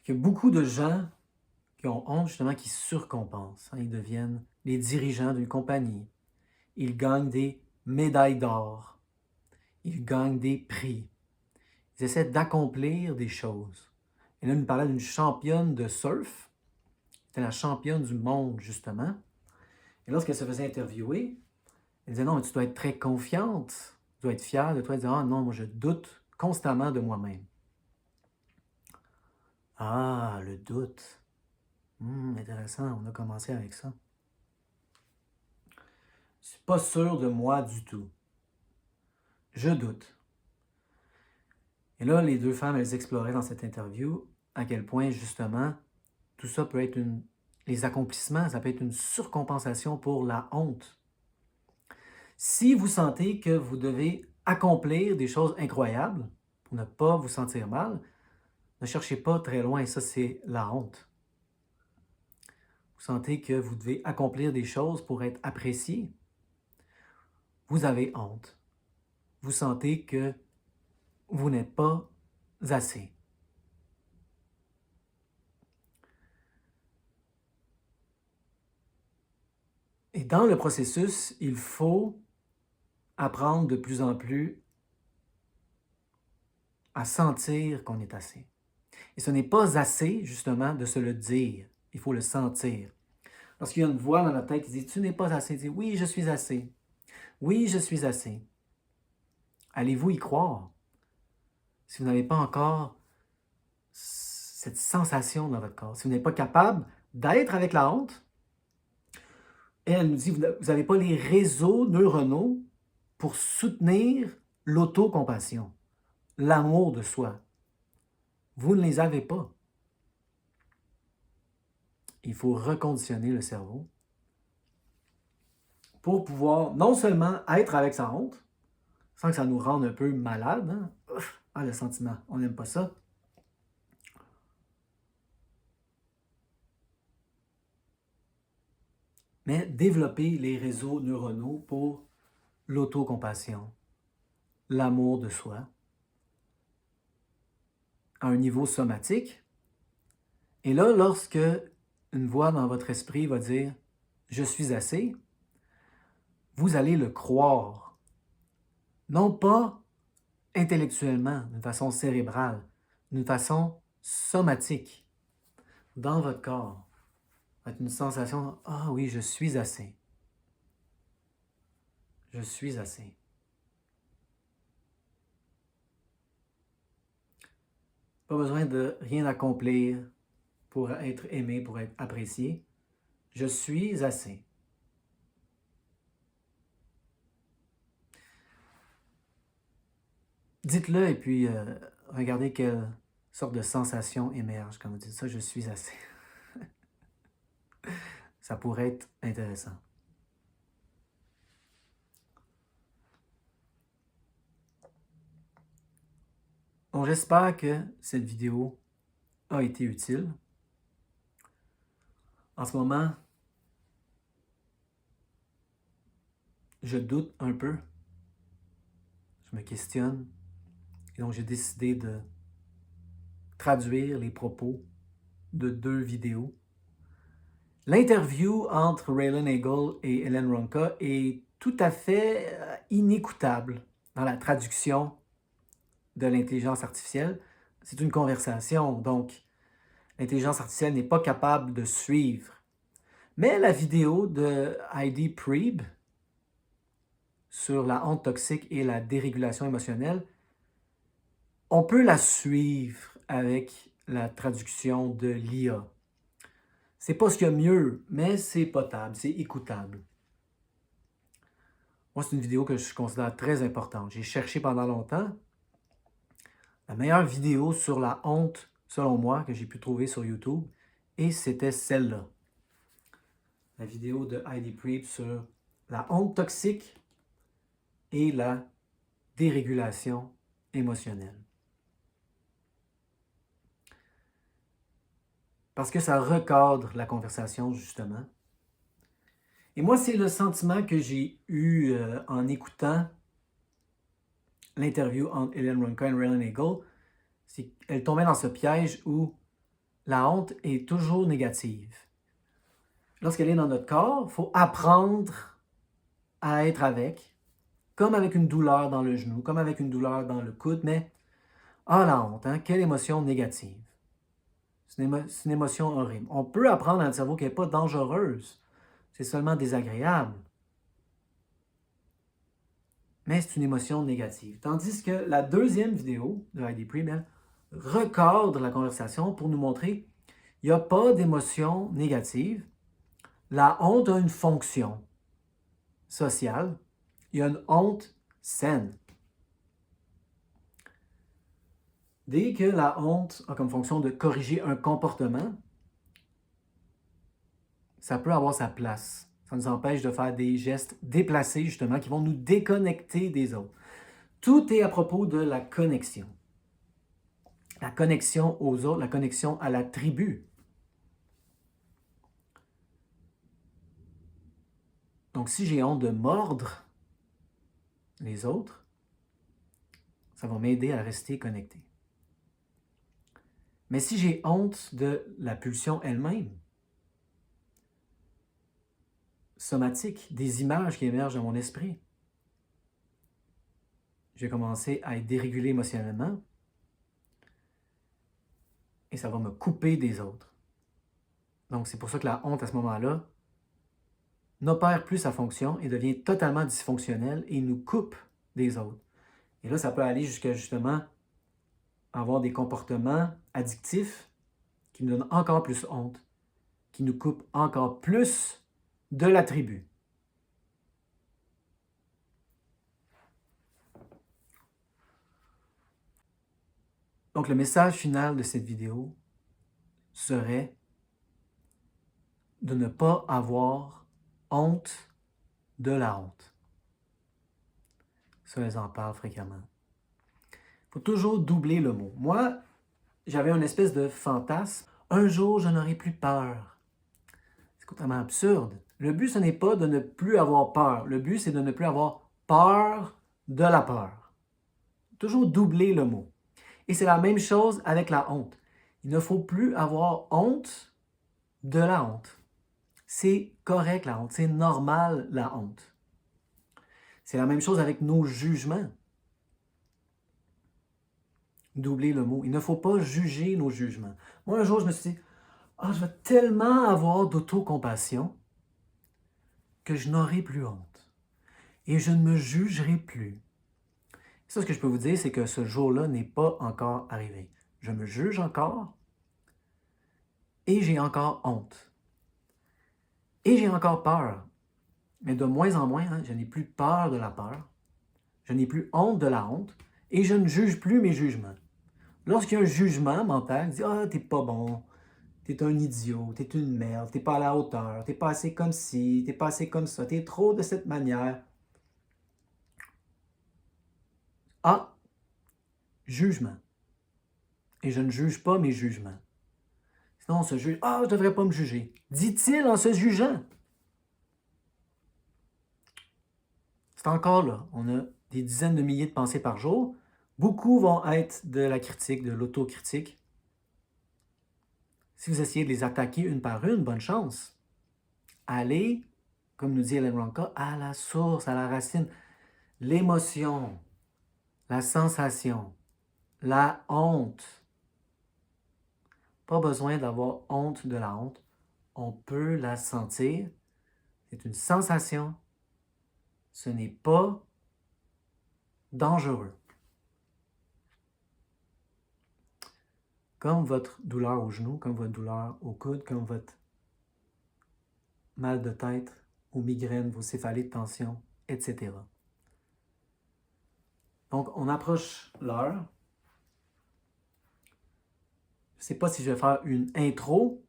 que beaucoup de gens qui ont honte, justement, qui surcompensent. Ils deviennent les dirigeants d'une compagnie. Ils gagnent des médailles d'or. Ils gagnent des prix. Ils essaient d'accomplir des choses. Et là, elle nous parlait d'une championne de surf. C'était la championne du monde, justement. Et lorsqu'elle se faisait interviewer, elle disait, non, mais tu dois être très confiante. Tu dois être fière de toi. Elle disait, ah non, moi, je doute constamment de moi-même. Ah, le doute. Intéressant, on a commencé avec ça. Je ne suis pas sûr de moi du tout. Je doute. Et là, les deux femmes, elles exploraient dans cette interview à quel point, justement, tout ça peut être les accomplissements, ça peut être une surcompensation pour la honte. Si vous sentez que vous devez accomplir des choses incroyables pour ne pas vous sentir mal, ne cherchez pas très loin, ça c'est la honte. Vous sentez que vous devez accomplir des choses pour être apprécié, vous avez honte. Vous sentez que vous n'êtes pas assez. Et dans le processus, il faut apprendre de plus en plus à sentir qu'on est assez. Et ce n'est pas assez, justement, de se le dire. Il faut le sentir. Lorsqu'il y a une voix dans notre tête qui dit « Tu n'es pas assez », dis « Oui, je suis assez. Oui, je suis assez. » Allez-vous y croire? Si vous n'avez pas encore cette sensation dans votre corps, si vous n'êtes pas capable d'être avec la honte, et elle nous dit, vous n'avez pas les réseaux neuronaux pour soutenir l'autocompassion, l'amour de soi. Vous ne les avez pas. Il faut reconditionner le cerveau pour pouvoir non seulement être avec sa honte, sans que ça nous rende un peu malade, hein? Ah, le sentiment, on n'aime pas ça. Mais développer les réseaux neuronaux pour l'autocompassion, l'amour de soi, à un niveau somatique. Et là, lorsque une voix dans votre esprit va dire « Je suis assez », vous allez le croire. Non pas intellectuellement, d'une façon cérébrale, d'une façon somatique, dans votre corps. Avec une sensation « Ah oui, je suis assez. Je suis assez. » Pas besoin de rien accomplir pour être aimé, pour être apprécié. Je suis assez. Dites-le et puis regardez quelle sorte de sensation émerge quand vous dites ça, je suis assez. Ça pourrait être intéressant. Bon, j'espère que cette vidéo a été utile. En ce moment, je doute un peu. Je me questionne. Et donc, j'ai décidé de traduire les propos de 2 vidéos. L'interview entre Raylan Nagel et Helen Ronka est tout à fait inécoutable dans la traduction de l'intelligence artificielle. C'est une conversation, donc l'intelligence artificielle n'est pas capable de suivre. Mais la vidéo de Heidi Priebe sur la honte toxique et la dérégulation émotionnelle, on peut la suivre avec la traduction de l'IA. C'est pas ce qu'il y a mieux, mais c'est potable, c'est écoutable. Moi, c'est une vidéo que je considère très importante. J'ai cherché pendant longtemps la meilleure vidéo sur la honte, selon moi, que j'ai pu trouver sur YouTube, et c'était celle-là. La vidéo de Heidi Priebe sur la honte toxique et la dérégulation émotionnelle. Parce que ça recadre la conversation, justement. Et moi, c'est le sentiment que j'ai eu en écoutant l'interview entre Helen Ronka et Raylan Nagel. C'est qu'elle tombait dans ce piège où la honte est toujours négative. Lorsqu'elle est dans notre corps, il faut apprendre à être avec, comme avec une douleur dans le genou, comme avec une douleur dans le coude, mais la honte, hein, quelle émotion négative. C'est une émotion horrible. On peut apprendre à notre cerveau qu'elle n'est pas dangereuse. C'est seulement désagréable. Mais c'est une émotion négative. Tandis que la deuxième vidéo de Heidi Priebe, elle recadre la conversation pour nous montrer qu'il n'y a pas d'émotion négative. La honte a une fonction sociale. Il y a une honte saine. Dès que la honte a comme fonction de corriger un comportement, ça peut avoir sa place. Ça nous empêche de faire des gestes déplacés, justement, qui vont nous déconnecter des autres. Tout est à propos de la connexion. La connexion aux autres, la connexion à la tribu. Donc, si j'ai honte de mordre les autres, ça va m'aider à rester connecté. Mais si j'ai honte de la pulsion elle-même, somatique, des images qui émergent dans mon esprit, je vais commencer à être dérégulé émotionnellement. et ça va me couper des autres. Donc, c'est pour ça que la honte, à ce moment-là, n'opère plus sa fonction et devient totalement dysfonctionnelle et nous coupe des autres. Et là, ça peut aller jusqu'à justement avoir des comportements addictifs qui nous donnent encore plus honte, qui nous coupent encore plus de la tribu. Donc, le message final de cette vidéo serait de ne pas avoir honte de la honte. Ça, elles en parlent fréquemment. Il faut toujours doubler le mot. Moi, j'avais une espèce de fantasme. Un jour, je n'aurai plus peur. C'est complètement absurde. Le but, ce n'est pas de ne plus avoir peur. Le but, c'est de ne plus avoir peur de la peur. Toujours doubler le mot. Et c'est la même chose avec la honte. Il ne faut plus avoir honte de la honte. C'est correct la honte, c'est normal la honte. C'est la même chose avec nos jugements. Doubler le mot. Il ne faut pas juger nos jugements. Moi, un jour, je me suis dit, je vais tellement avoir d'autocompassion que je n'aurai plus honte. Et je ne me jugerai plus. Ça, ce que je peux vous dire, c'est que ce jour-là n'est pas encore arrivé. Je me juge encore et j'ai encore honte. Et j'ai encore peur. Mais de moins en moins, je n'ai plus peur de la peur. Je n'ai plus honte de la honte. Et je ne juge plus mes jugements. Lorsqu'il y a un jugement mental, je dis t'es pas bon, t'es un idiot, t'es une merde, t'es pas à la hauteur, t'es pas assez comme ci, t'es pas assez comme ça, t'es trop de cette manière. Jugement. Et je ne juge pas mes jugements. Sinon, on se juge. Je ne devrais pas me juger. Dit-il en se jugeant. C'est encore là. On a des dizaines de milliers de pensées par jour. Beaucoup vont être de la critique, de l'autocritique. Si vous essayez de les attaquer une par une, bonne chance. Allez, comme nous dit Ellen Ronka, à la source, à la racine. L'émotion, la sensation, la honte. Pas besoin d'avoir honte de la honte. On peut la sentir. C'est une sensation. Ce n'est pas dangereux. Comme votre douleur au genou, comme votre douleur au coude, comme votre mal de tête, aux migraines, vos céphalées de tension, etc. Donc, on approche l'heure. Je ne sais pas si je vais faire une intro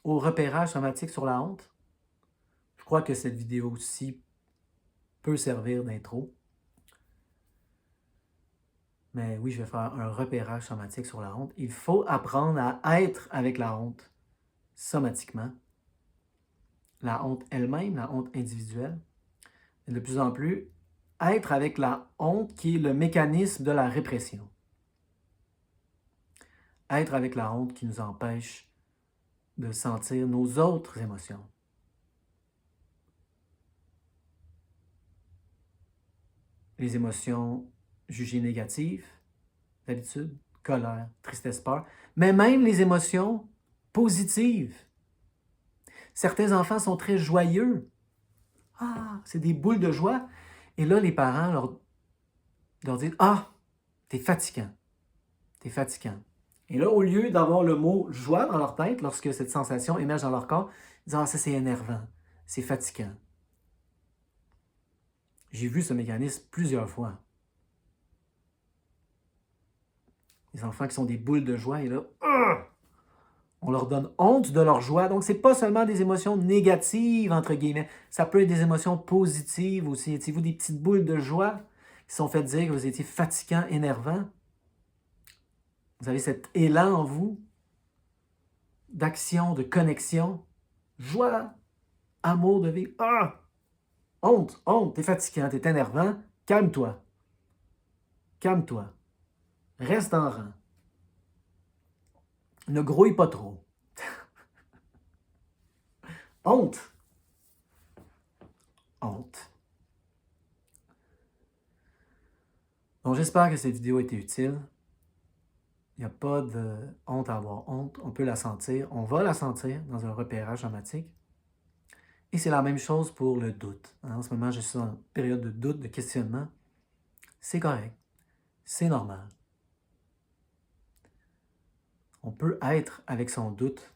au repérage somatique sur la honte. Je crois que cette vidéo-ci peut servir d'intro. Mais oui, je vais faire un repérage somatique sur la honte. Il faut apprendre à être avec la honte somatiquement. La honte elle-même, la honte individuelle. Et de plus en plus, être avec la honte qui est le mécanisme de la répression. Être avec la honte qui nous empêche de sentir nos autres émotions. Les émotions jugées négatives, d'habitude, colère, tristesse, peur, mais même les émotions positives. Certains enfants sont très joyeux. C'est des boules de joie. Et là, les parents leur disent t'es fatigant. T'es fatigant. Et là, au lieu d'avoir le mot joie dans leur tête, lorsque cette sensation émerge dans leur corps, ils disent ça c'est énervant, c'est fatigant. J'ai vu ce mécanisme plusieurs fois. Les enfants qui sont des boules de joie, et là, on leur donne honte de leur joie. Donc, ce n'est pas seulement des émotions négatives, entre guillemets. Ça peut être des émotions positives aussi. Étiez-vous des petites boules de joie qui sont faites dire que vous étiez fatigant, énervant? Vous avez cet élan en vous d'action, de connexion, joie, amour de vie. Honte, t'es fatigant, t'es énervant, calme-toi. Calme-toi. Reste en rang. Ne grouille pas trop. Honte. Honte. Donc, j'espère que cette vidéo a été utile. Il n'y a pas de honte à avoir honte. On peut la sentir. On va la sentir dans un repérage somatique. Et c'est la même chose pour le doute. En ce moment, je suis en période de doute, de questionnement. C'est correct. C'est normal. On peut être avec son doute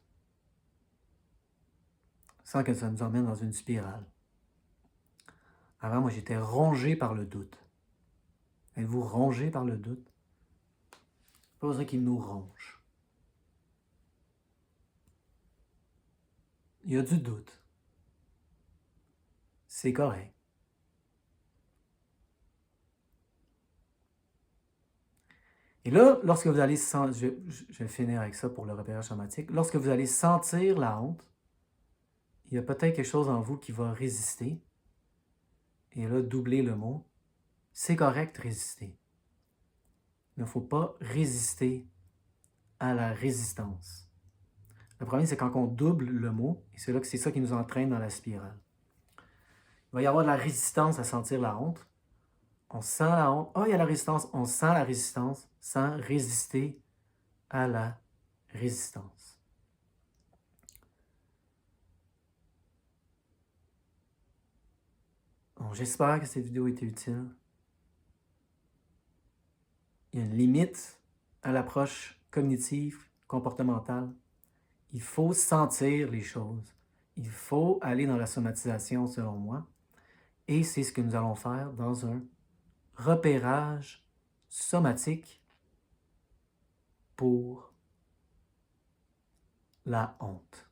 sans que ça nous emmène dans une spirale. Avant, moi, j'étais rongé par le doute. Êtes-vous rongé par le doute? Pas besoin qu'il nous ronge. Il y a du doute. C'est correct. Et là, lorsque vous allez sentir, je vais finir avec ça pour le repérage somatique, lorsque vous allez sentir la honte, il y a peut-être quelque chose en vous qui va résister. Et là, doubler le mot, c'est correct de résister. Il ne faut pas résister à la résistance. Le problème, c'est quand on double le mot, et c'est là que c'est ça qui nous entraîne dans la spirale. Il va y avoir de la résistance à sentir la honte. On sent la honte. Oh, il y a la résistance. On sent la résistance sans résister à la résistance. Donc, j'espère que cette vidéo a été utile. Il y a une limite à l'approche cognitive, comportementale. Il faut sentir les choses. Il faut aller dans la somatisation, selon moi. Et c'est ce que nous allons faire dans un repérage somatique pour la honte.